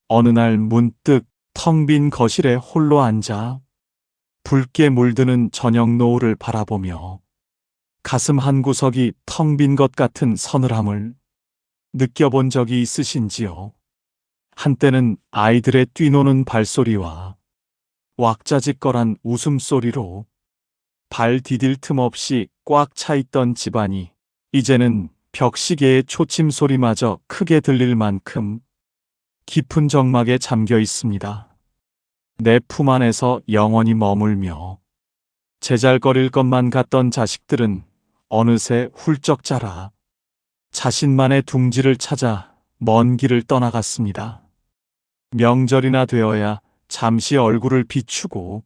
어느 날 문득 텅 빈 거실에 홀로 앉아 붉게 물드는 저녁 노을을 바라보며 가슴 한구석이 텅 빈 것 같은 서늘함을 느껴본 적이 있으신지요? 한때는 아이들의 뛰노는 발소리와 왁자지껄한 웃음소리로 발 디딜 틈 없이 꽉 차 있던 집안이 이제는 벽시계의 초침 소리마저 크게 들릴 만큼 깊은 정막에 잠겨 있습니다. 내 품 안에서 영원히 머물며 제잘거릴 것만 같던 자식들은 어느새 훌쩍 자라 자신만의 둥지를 찾아 먼 길을 떠나갔습니다. 명절이나 되어야 잠시 얼굴을 비추고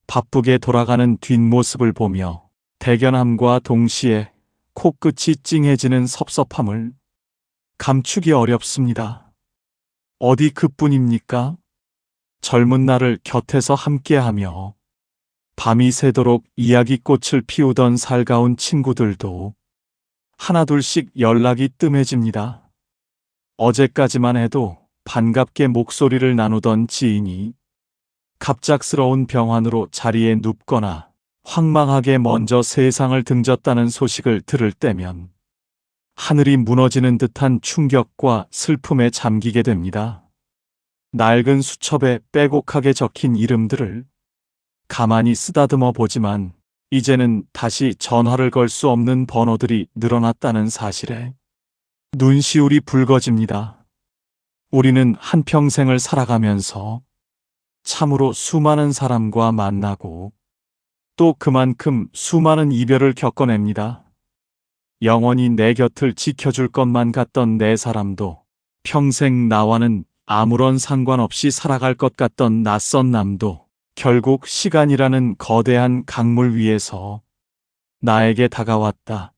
바쁘게 돌아가는 뒷모습을 보며 대견함과 동시에 코끝이 찡해지는 섭섭함을 감추기 어렵습니다. 어디 그뿐입니까? 젊은 날을 곁에서 함께하며 밤이 새도록 이야기꽃을 피우던 살가운 친구들도 하나둘씩 연락이 뜸해집니다. 어제까지만 해도 반갑게 목소리를 나누던 지인이 갑작스러운 병환으로 자리에 눕거나 황망하게 먼저 세상을 등졌다는 소식을 들을 때면 하늘이 무너지는 듯한 충격과 슬픔에 잠기게 됩니다. 낡은 수첩에 빼곡하게 적힌 이름들을 가만히 쓰다듬어 보지만 이제는 다시 전화를 걸 수 없는 번호들이 늘어났다는 사실에 눈시울이 붉어집니다. 우리는 한평생을 살아가면서 참으로 수많은 사람과 만나고 또 그만큼 수많은 이별을 겪어냅니다. 영원히 내 곁을 지켜줄 것만 같던 내 사람도 평생 나와는 아무런 상관없이 살아갈 것 같던 낯선 남도 결국 시간이라는 거대한 강물 위에서 나에게 다가왔다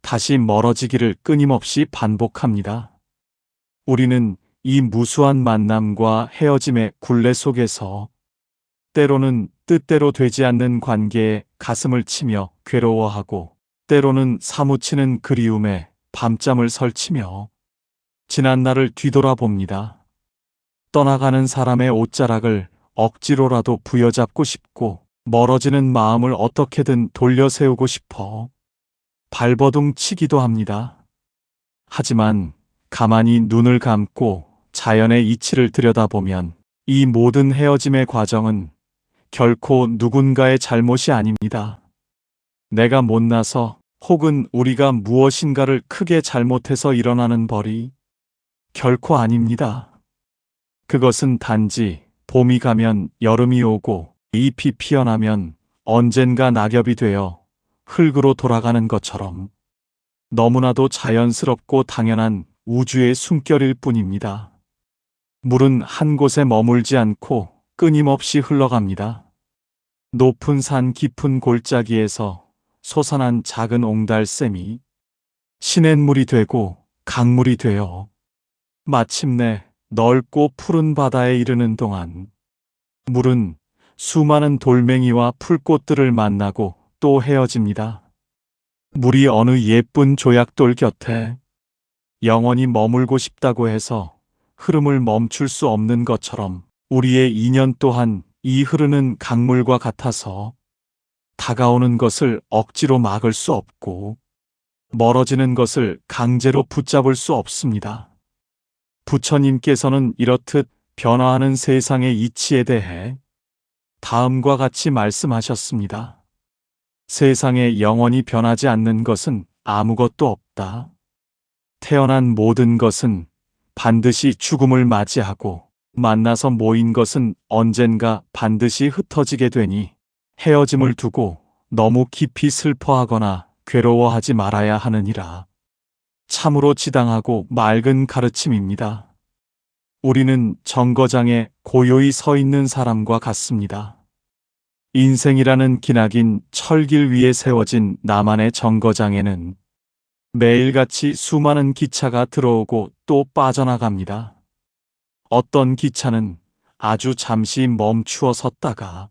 다시 멀어지기를 끊임없이 반복합니다. 우리는 이 무수한 만남과 헤어짐의 굴레 속에서 때로는 뜻대로 되지 않는 관계에 가슴을 치며 괴로워하고 때로는 사무치는 그리움에 밤잠을 설치며 지난 날을 뒤돌아봅니다. 떠나가는 사람의 옷자락을 억지로라도 부여잡고 싶고 멀어지는 마음을 어떻게든 돌려세우고 싶어 발버둥 치기도 합니다. 하지만 가만히 눈을 감고 자연의 이치를 들여다보면 이 모든 헤어짐의 과정은 결코 누군가의 잘못이 아닙니다. 내가 못나서 혹은 우리가 무엇인가를 크게 잘못해서 일어나는 벌이 결코 아닙니다. 그것은 단지 봄이 가면 여름이 오고 잎이 피어나면 언젠가 낙엽이 되어 흙으로 돌아가는 것처럼 너무나도 자연스럽고 당연한 우주의 숨결일 뿐입니다. 물은 한 곳에 머물지 않고 끊임없이 흘러갑니다. 높은 산 깊은 골짜기에서 솟아난 작은 옹달샘이 시냇물이 되고 강물이 되어 마침내 넓고 푸른 바다에 이르는 동안 물은 수많은 돌멩이와 풀꽃들을 만나고 또 헤어집니다. 물이 어느 예쁜 조약돌 곁에 영원히 머물고 싶다고 해서 흐름을 멈출 수 없는 것처럼 우리의 인연 또한 이 흐르는 강물과 같아서 다가오는 것을 억지로 막을 수 없고 멀어지는 것을 강제로 붙잡을 수 없습니다. 부처님께서는 이렇듯 변화하는 세상의 이치에 대해 다음과 같이 말씀하셨습니다. 세상에 영원히 변하지 않는 것은 아무것도 없다. 태어난 모든 것은 반드시 죽음을 맞이하고 만나서 모인 것은 언젠가 반드시 흩어지게 되니 헤어짐을 두고 너무 깊이 슬퍼하거나 괴로워하지 말아야 하느니라. 참으로 지당하고 맑은 가르침입니다. 우리는 정거장에 고요히 서 있는 사람과 같습니다. 인생이라는 기나긴 철길 위에 세워진 나만의 정거장에는 매일같이 수많은 기차가 들어오고 또 빠져나갑니다. 어떤 기차는 아주 잠시 멈추어 섰다가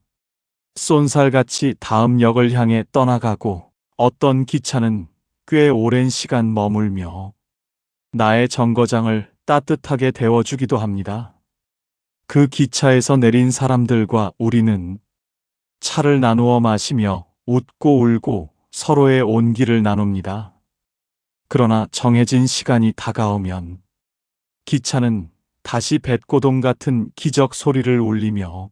쏜살같이 다음 역을 향해 떠나가고 어떤 기차는 꽤 오랜 시간 머물며 나의 정거장을 따뜻하게 데워주기도 합니다. 그 기차에서 내린 사람들과 우리는 차를 나누어 마시며 웃고 울고 서로의 온기를 나눕니다. 그러나 정해진 시간이 다가오면 기차는 다시 뱃고동 같은 기적 소리를 울리며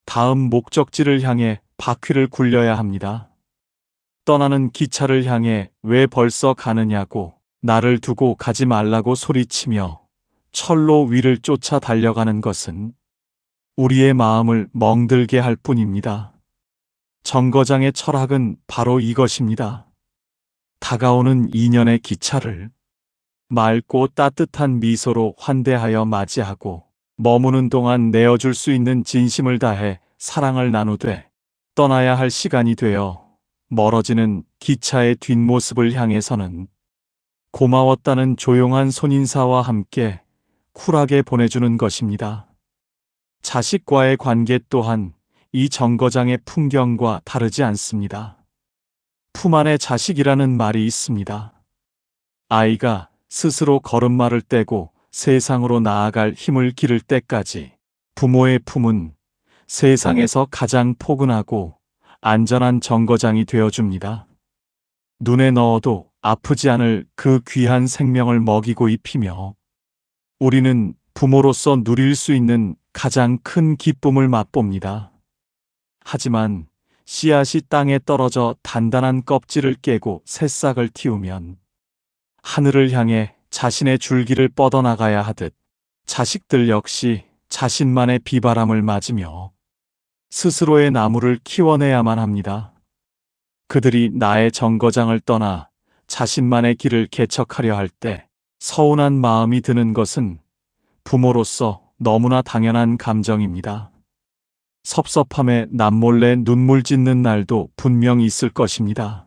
다음 목적지를 향해 바퀴를 굴려야 합니다. 떠나는 기차를 향해 왜 벌써 가느냐고 나를 두고 가지 말라고 소리치며 철로 위를 쫓아 달려가는 것은 우리의 마음을 멍들게 할 뿐입니다. 정거장의 철학은 바로 이것입니다. 다가오는 인연의 기차를 맑고 따뜻한 미소로 환대하여 맞이하고 머무는 동안 내어줄 수 있는 진심을 다해 사랑을 나누되 떠나야 할 시간이 되어 멀어지는 기차의 뒷모습을 향해서는 고마웠다는 조용한 손인사와 함께 쿨하게 보내주는 것입니다. 자식과의 관계 또한 이 정거장의 풍경과 다르지 않습니다. 품 안에 자식이라는 말이 있습니다. 아이가 스스로 걸음마를 떼고 세상으로 나아갈 힘을 기를 때까지 부모의 품은 세상에서 가장 포근하고 안전한 정거장이 되어줍니다. 눈에 넣어도 아프지 않을 그 귀한 생명을 먹이고 입히며 우리는 부모로서 누릴 수 있는 가장 큰 기쁨을 맛봅니다. 하지만 씨앗이 땅에 떨어져 단단한 껍질을 깨고 새싹을 틔우면 하늘을 향해 자신의 줄기를 뻗어나가야 하듯 자식들 역시 자신만의 비바람을 맞으며 스스로의 나무를 키워내야만 합니다. 그들이 나의 정거장을 떠나 자신만의 길을 개척하려 할 때 서운한 마음이 드는 것은 부모로서 너무나 당연한 감정입니다. 섭섭함에 남몰래 눈물 짓는 날도 분명 있을 것입니다.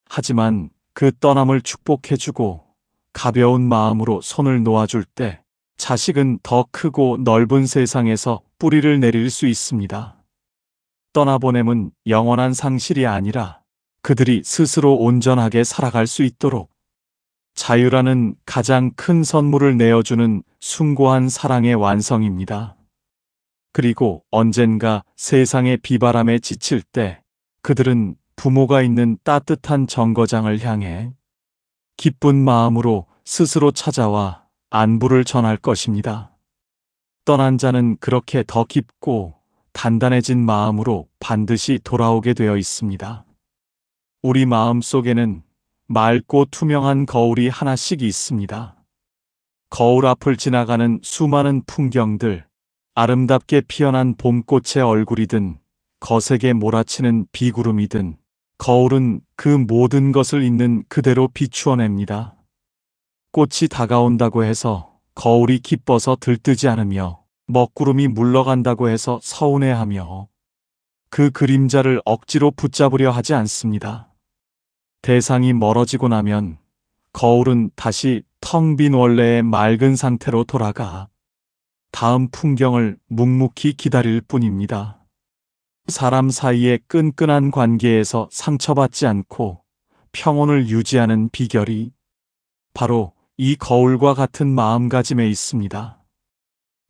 하지만 그 떠남을 축복해주고 가벼운 마음으로 손을 놓아줄 때 자식은 더 크고 넓은 세상에서 뿌리를 내릴 수 있습니다. 떠나보냄은 영원한 상실이 아니라 그들이 스스로 온전하게 살아갈 수 있도록 자유라는 가장 큰 선물을 내어주는 숭고한 사랑의 완성입니다. 그리고 언젠가 세상의 비바람에 지칠 때 그들은 부모가 있는 따뜻한 정거장을 향해 기쁜 마음으로 스스로 찾아와 안부를 전할 것입니다. 떠난 자는 그렇게 더 깊고 단단해진 마음으로 반드시 돌아오게 되어 있습니다. 우리 마음 속에는 맑고 투명한 거울이 하나씩 있습니다. 거울 앞을 지나가는 수많은 풍경들, 아름답게 피어난 봄꽃의 얼굴이든 거세게 몰아치는 비구름이든 거울은 그 모든 것을 있는 그대로 비추어냅니다. 꽃이 다가온다고 해서 거울이 기뻐서 들뜨지 않으며 먹구름이 물러간다고 해서 서운해하며 그 그림자를 억지로 붙잡으려 하지 않습니다. 대상이 멀어지고 나면 거울은 다시 텅 빈 원래의 맑은 상태로 돌아가 다음 풍경을 묵묵히 기다릴 뿐입니다. 사람 사이의 끈끈한 관계에서 상처받지 않고 평온을 유지하는 비결이 바로 이 거울과 같은 마음가짐에 있습니다.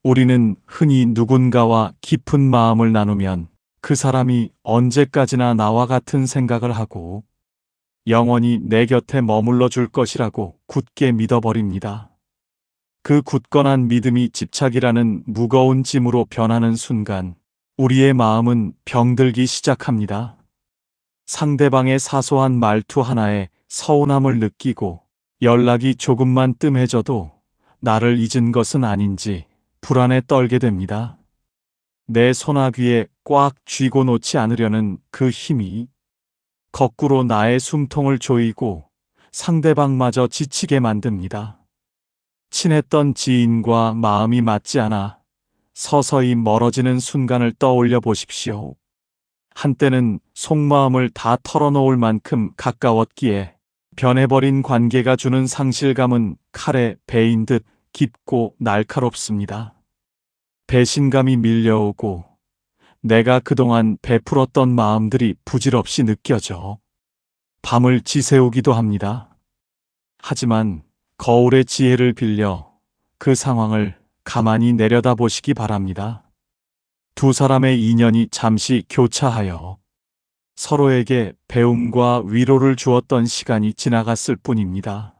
우리는 흔히 누군가와 깊은 마음을 나누면 그 사람이 언제까지나 나와 같은 생각을 하고 영원히 내 곁에 머물러 줄 것이라고 굳게 믿어버립니다. 그 굳건한 믿음이 집착이라는 무거운 짐으로 변하는 순간 우리의 마음은 병들기 시작합니다. 상대방의 사소한 말투 하나에 서운함을 느끼고 연락이 조금만 뜸해져도 나를 잊은 것은 아닌지 불안에 떨게 됩니다. 내 소나귀에 꽉 쥐고 놓지 않으려는 그 힘이 거꾸로 나의 숨통을 조이고 상대방마저 지치게 만듭니다. 친했던 지인과 마음이 맞지 않아 서서히 멀어지는 순간을 떠올려 보십시오. 한때는 속마음을 다 털어놓을 만큼 가까웠기에 변해버린 관계가 주는 상실감은 칼에 베인 듯 깊고 날카롭습니다. 배신감이 밀려오고 내가 그동안 베풀었던 마음들이 부질없이 느껴져 밤을 지새우기도 합니다. 하지만 거울의 지혜를 빌려 그 상황을 가만히 내려다보시기 바랍니다. 두 사람의 인연이 잠시 교차하여 서로에게 배움과 위로를 주었던 시간이 지나갔을 뿐입니다.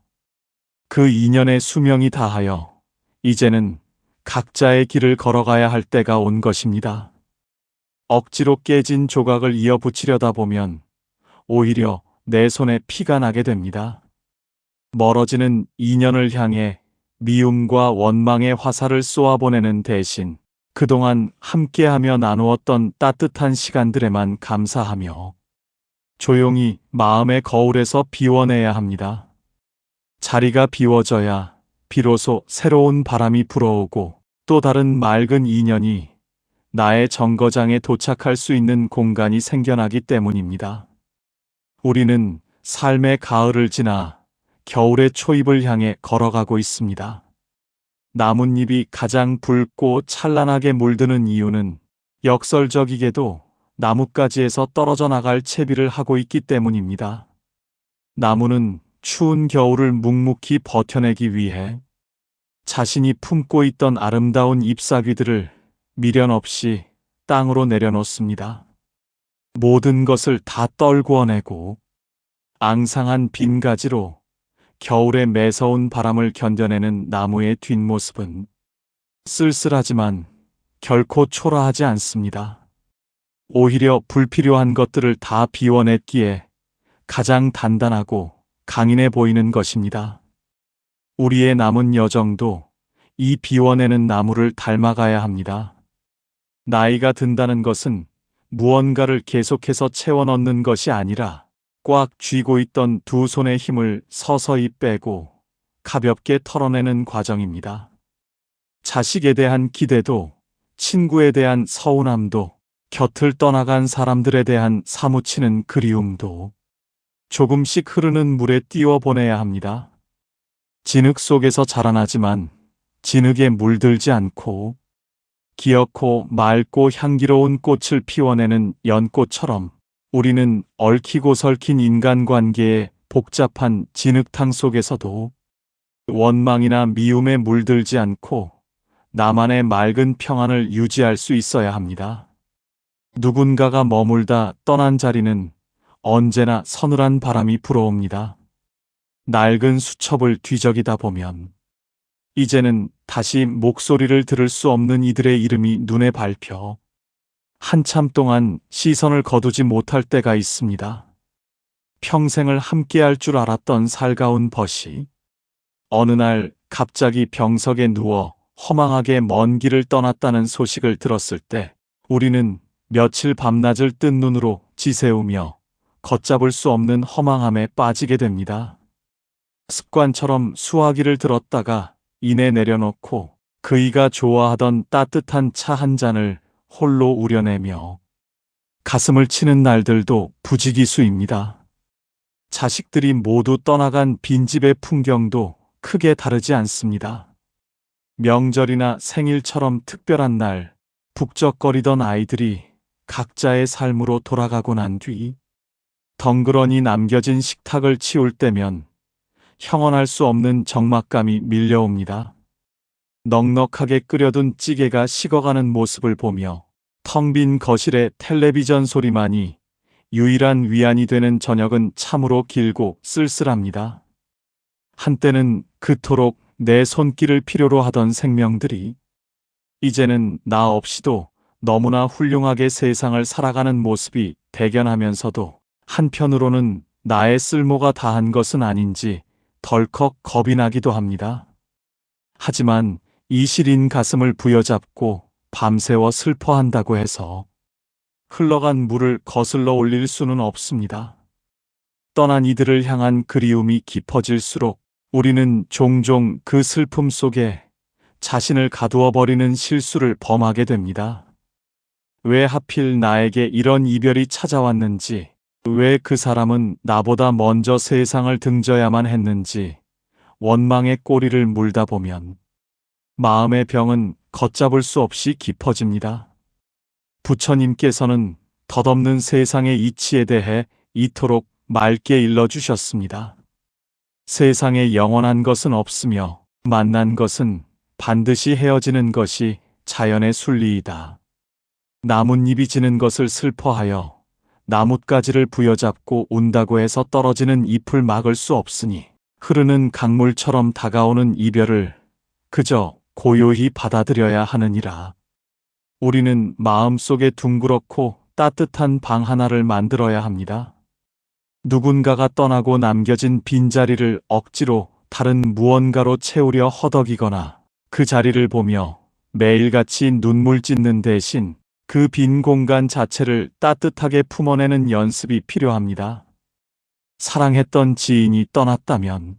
그 인연의 수명이 다하여 이제는 각자의 길을 걸어가야 할 때가 온 것입니다. 억지로 깨진 조각을 이어 붙이려다 보면 오히려 내 손에 피가 나게 됩니다. 멀어지는 인연을 향해 미움과 원망의 화살을 쏘아보내는 대신 그동안 함께하며 나누었던 따뜻한 시간들에만 감사하며 조용히 마음의 거울에서 비워내야 합니다. 자리가 비워져야 비로소 새로운 바람이 불어오고 또 다른 맑은 인연이 나의 정거장에 도착할 수 있는 공간이 생겨나기 때문입니다. 우리는 삶의 가을을 지나 겨울의 초입을 향해 걸어가고 있습니다. 나뭇잎이 가장 붉고 찬란하게 물드는 이유는 역설적이게도 나뭇가지에서 떨어져 나갈 채비를 하고 있기 때문입니다. 나무는 추운 겨울을 묵묵히 버텨내기 위해 자신이 품고 있던 아름다운 잎사귀들을 미련 없이 땅으로 내려놓습니다. 모든 것을 다 떨구어내고 앙상한 빈 가지로 겨울의 매서운 바람을 견뎌내는 나무의 뒷모습은 쓸쓸하지만 결코 초라하지 않습니다. 오히려 불필요한 것들을 다 비워냈기에 가장 단단하고 강인해 보이는 것입니다. 우리의 남은 여정도 이 비워내는 나무를 닮아가야 합니다. 나이가 든다는 것은 무언가를 계속해서 채워 넣는 것이 아니라 꽉 쥐고 있던 두 손의 힘을 서서히 빼고 가볍게 털어내는 과정입니다. 자식에 대한 기대도, 친구에 대한 서운함도, 곁을 떠나간 사람들에 대한 사무치는 그리움도 조금씩 흐르는 물에 띄워보내야 합니다. 진흙 속에서 자라나지만 진흙에 물들지 않고 기어코 맑고 향기로운 꽃을 피워내는 연꽃처럼 우리는 얽히고 설킨 인간관계의 복잡한 진흙탕 속에서도 원망이나 미움에 물들지 않고 나만의 맑은 평안을 유지할 수 있어야 합니다. 누군가가 머물다 떠난 자리는 언제나 서늘한 바람이 불어옵니다. 낡은 수첩을 뒤적이다 보면 이제는 다시 목소리를 들을 수 없는 이들의 이름이 눈에 밟혀 한참 동안 시선을 거두지 못할 때가 있습니다. 평생을 함께할 줄 알았던 살가운 벗이 어느 날 갑자기 병석에 누워 허망하게 먼 길을 떠났다는 소식을 들었을 때 우리는 며칠 밤낮을 뜬 눈으로 지새우며 걷잡을 수 없는 허망함에 빠지게 됩니다. 습관처럼 수화기를 들었다가 이내 내려놓고 그이가 좋아하던 따뜻한 차 한 잔을 홀로 우려내며 가슴을 치는 날들도 부지기수입니다. 자식들이 모두 떠나간 빈집의 풍경도 크게 다르지 않습니다. 명절이나 생일처럼 특별한 날 북적거리던 아이들이 각자의 삶으로 돌아가고 난 뒤 덩그러니 남겨진 식탁을 치울 때면 형언할 수 없는 적막감이 밀려옵니다. 넉넉하게 끓여둔 찌개가 식어가는 모습을 보며 텅 빈 거실의 텔레비전 소리만이 유일한 위안이 되는 저녁은 참으로 길고 쓸쓸합니다. 한때는 그토록 내 손길을 필요로 하던 생명들이 이제는 나 없이도 너무나 훌륭하게 세상을 살아가는 모습이 대견하면서도 한편으로는 나의 쓸모가 다한 것은 아닌지 덜컥 겁이 나기도 합니다. 하지만 이 시린 가슴을 부여잡고 밤새워 슬퍼한다고 해서 흘러간 물을 거슬러 올릴 수는 없습니다. 떠난 이들을 향한 그리움이 깊어질수록 우리는 종종 그 슬픔 속에 자신을 가두어 버리는 실수를 범하게 됩니다. 왜 하필 나에게 이런 이별이 찾아왔는지, 왜 그 사람은 나보다 먼저 세상을 등져야만 했는지 원망의 꼬리를 물다 보면 마음의 병은 걷잡을 수 없이 깊어집니다. 부처님께서는 덧없는 세상의 이치에 대해 이토록 맑게 일러주셨습니다. 세상에 영원한 것은 없으며 만난 것은 반드시 헤어지는 것이 자연의 순리이다. 나뭇잎이 지는 것을 슬퍼하여 나뭇가지를 부여잡고 운다고 해서 떨어지는 잎을 막을 수 없으니 흐르는 강물처럼 다가오는 이별을 그저 고요히 받아들여야 하느니라. 우리는 마음속에 둥그렇고 따뜻한 방 하나를 만들어야 합니다. 누군가가 떠나고 남겨진 빈자리를 억지로 다른 무언가로 채우려 허덕이거나 그 자리를 보며 매일같이 눈물 찢는 대신 그 빈 공간 자체를 따뜻하게 품어내는 연습이 필요합니다. 사랑했던 지인이 떠났다면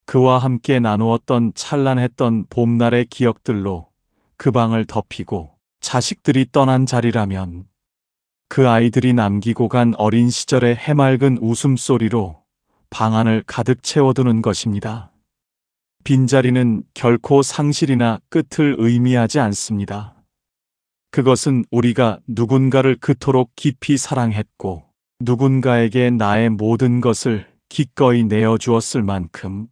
그와 함께 나누었던 찬란했던 봄날의 기억들로 그 방을 덮이고, 자식들이 떠난 자리라면 그 아이들이 남기고 간 어린 시절의 해맑은 웃음소리로 방 안을 가득 채워두는 것입니다. 빈자리는 결코 상실이나 끝을 의미하지 않습니다. 그것은 우리가 누군가를 그토록 깊이 사랑했고 누군가에게 나의 모든 것을 기꺼이 내어주었을 만큼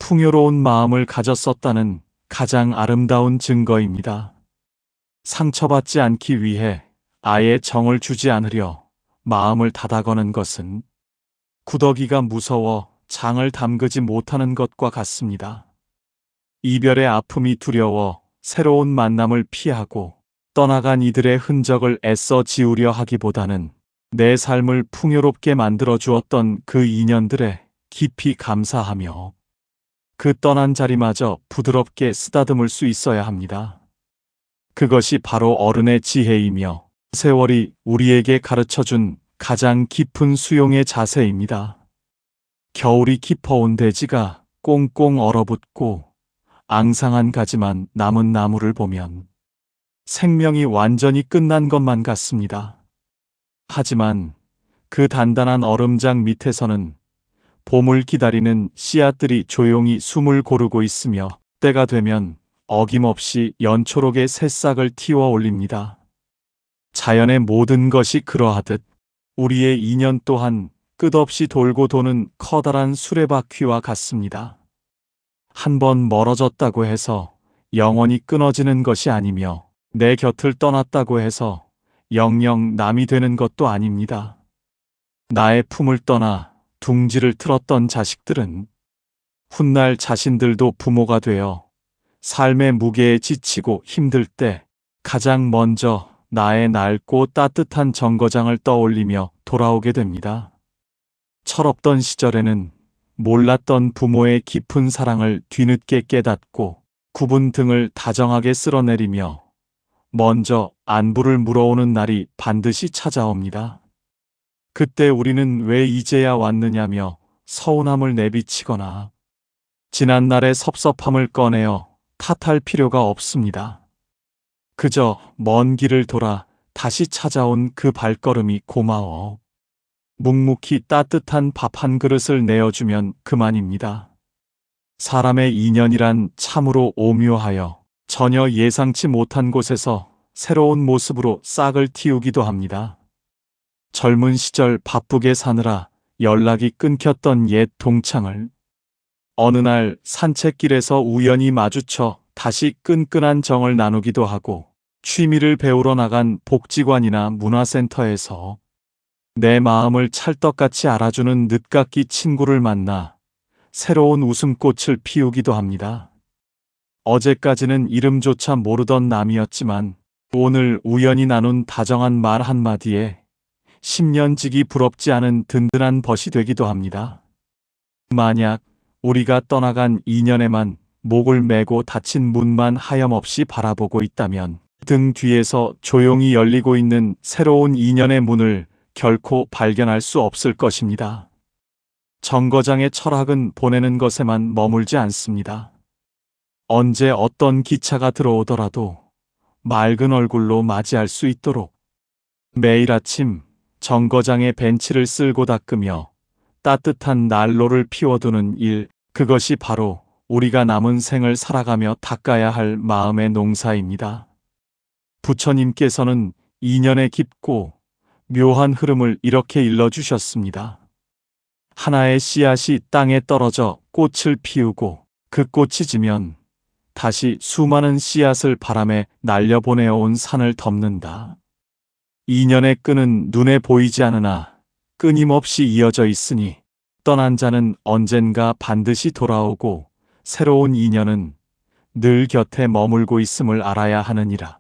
풍요로운 마음을 가졌었다는 가장 아름다운 증거입니다. 상처받지 않기 위해 아예 정을 주지 않으려 마음을 닫아거는 것은 구더기가 무서워 장을 담그지 못하는 것과 같습니다. 이별의 아픔이 두려워 새로운 만남을 피하고 떠나간 이들의 흔적을 애써 지우려 하기보다는 내 삶을 풍요롭게 만들어 주었던 그 인연들에 깊이 감사하며 그 떠난 자리마저 부드럽게 쓰다듬을 수 있어야 합니다. 그것이 바로 어른의 지혜이며 세월이 우리에게 가르쳐준 가장 깊은 수용의 자세입니다. 겨울이 깊어온 대지가 꽁꽁 얼어붙고 앙상한 가지만 남은 나무를 보면 생명이 완전히 끝난 것만 같습니다. 하지만 그 단단한 얼음장 밑에서는 봄을 기다리는 씨앗들이 조용히 숨을 고르고 있으며 때가 되면 어김없이 연초록의 새싹을 틔워 올립니다. 자연의 모든 것이 그러하듯 우리의 인연 또한 끝없이 돌고 도는 커다란 수레바퀴와 같습니다. 한번 멀어졌다고 해서 영원히 끊어지는 것이 아니며 내 곁을 떠났다고 해서 영영 남이 되는 것도 아닙니다. 나의 품을 떠나 둥지를 틀었던 자식들은 훗날 자신들도 부모가 되어 삶의 무게에 지치고 힘들 때 가장 먼저 나의 낡고 따뜻한 정거장을 떠올리며 돌아오게 됩니다. 철없던 시절에는 몰랐던 부모의 깊은 사랑을 뒤늦게 깨닫고 굽은 등을 다정하게 쓸어내리며 먼저 안부를 물어오는 날이 반드시 찾아옵니다. 그때 우리는 왜 이제야 왔느냐며 서운함을 내비치거나 지난 날의 섭섭함을 꺼내어 탓할 필요가 없습니다. 그저 먼 길을 돌아 다시 찾아온 그 발걸음이 고마워 묵묵히 따뜻한 밥 한 그릇을 내어주면 그만입니다. 사람의 인연이란 참으로 오묘하여 전혀 예상치 못한 곳에서 새로운 모습으로 싹을 틔우기도 합니다. 젊은 시절 바쁘게 사느라 연락이 끊겼던 옛 동창을 어느 날 산책길에서 우연히 마주쳐 다시 끈끈한 정을 나누기도 하고 취미를 배우러 나간 복지관이나 문화센터에서 내 마음을 찰떡같이 알아주는 늦깎이 친구를 만나 새로운 웃음꽃을 피우기도 합니다. 어제까지는 이름조차 모르던 남이었지만 오늘 우연히 나눈 다정한 말 한마디에 10년 지기 부럽지 않은 든든한 벗이 되기도 합니다. 만약 우리가 떠나간 인연에만 목을 메고 닫힌 문만 하염없이 바라보고 있다면 등 뒤에서 조용히 열리고 있는 새로운 인연의 문을 결코 발견할 수 없을 것입니다. 정거장의 철학은 보내는 것에만 머물지 않습니다. 언제 어떤 기차가 들어오더라도 맑은 얼굴로 맞이할 수 있도록 매일 아침 정거장의 벤치를 쓸고 닦으며 따뜻한 난로를 피워두는 일, 그것이 바로 우리가 남은 생을 살아가며 닦아야 할 마음의 농사입니다. 부처님께서는 인연의 깊고 묘한 흐름을 이렇게 일러주셨습니다. 하나의 씨앗이 땅에 떨어져 꽃을 피우고 그 꽃이 지면 다시 수많은 씨앗을 바람에 날려보내어온 산을 덮는다. 인연의 끈은 눈에 보이지 않으나 끊임없이 이어져 있으니 떠난 자는 언젠가 반드시 돌아오고 새로운 인연은 늘 곁에 머물고 있음을 알아야 하느니라.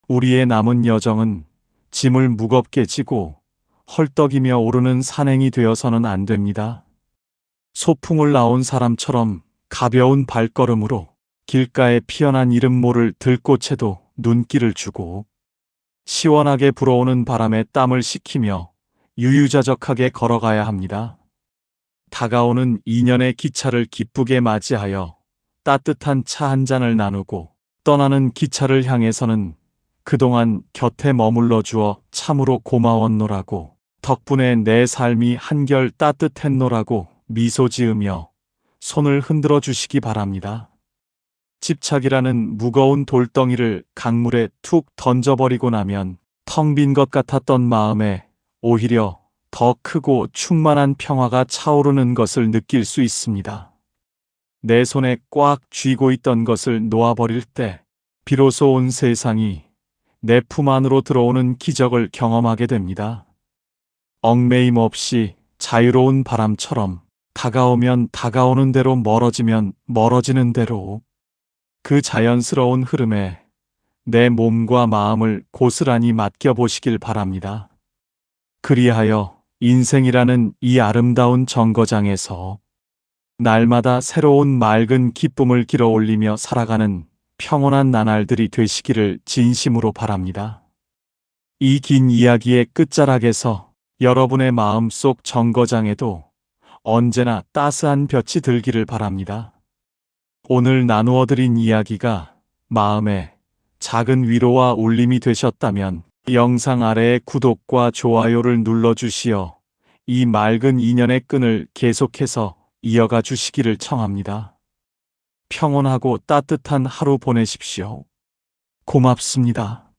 우리의 남은 여정은 짐을 무겁게 지고 헐떡이며 오르는 산행이 되어서는 안 됩니다. 소풍을 나온 사람처럼 가벼운 발걸음으로 길가에 피어난 이름 모를 들꽃에도 눈길을 주고 시원하게 불어오는 바람에 땀을 식히며 유유자적하게 걸어가야 합니다. 다가오는 인연의 기차를 기쁘게 맞이하여 따뜻한 차 한 잔을 나누고 떠나는 기차를 향해서는 그동안 곁에 머물러 주어 참으로 고마웠노라고, 덕분에 내 삶이 한결 따뜻했노라고 미소 지으며 손을 흔들어 주시기 바랍니다. 집착이라는 무거운 돌덩이를 강물에 툭 던져버리고 나면 텅 빈 것 같았던 마음에 오히려 더 크고 충만한 평화가 차오르는 것을 느낄 수 있습니다. 내 손에 꽉 쥐고 있던 것을 놓아버릴 때 비로소 온 세상이 내 품 안으로 들어오는 기적을 경험하게 됩니다. 얽매임 없이 자유로운 바람처럼 다가오면 다가오는 대로, 멀어지면 멀어지는 대로 그 자연스러운 흐름에 내 몸과 마음을 고스란히 맡겨보시길 바랍니다. 그리하여 인생이라는 이 아름다운 정거장에서 날마다 새로운 맑은 기쁨을 길어올리며 살아가는 평온한 나날들이 되시기를 진심으로 바랍니다. 이 긴 이야기의 끝자락에서 여러분의 마음속 정거장에도 언제나 따스한 볕이 들기를 바랍니다. 오늘 나누어드린 이야기가 마음에 작은 위로와 울림이 되셨다면 영상 아래의 구독과 좋아요를 눌러주시어 이 맑은 인연의 끈을 계속해서 이어가 주시기를 청합니다. 평온하고 따뜻한 하루 보내십시오. 고맙습니다.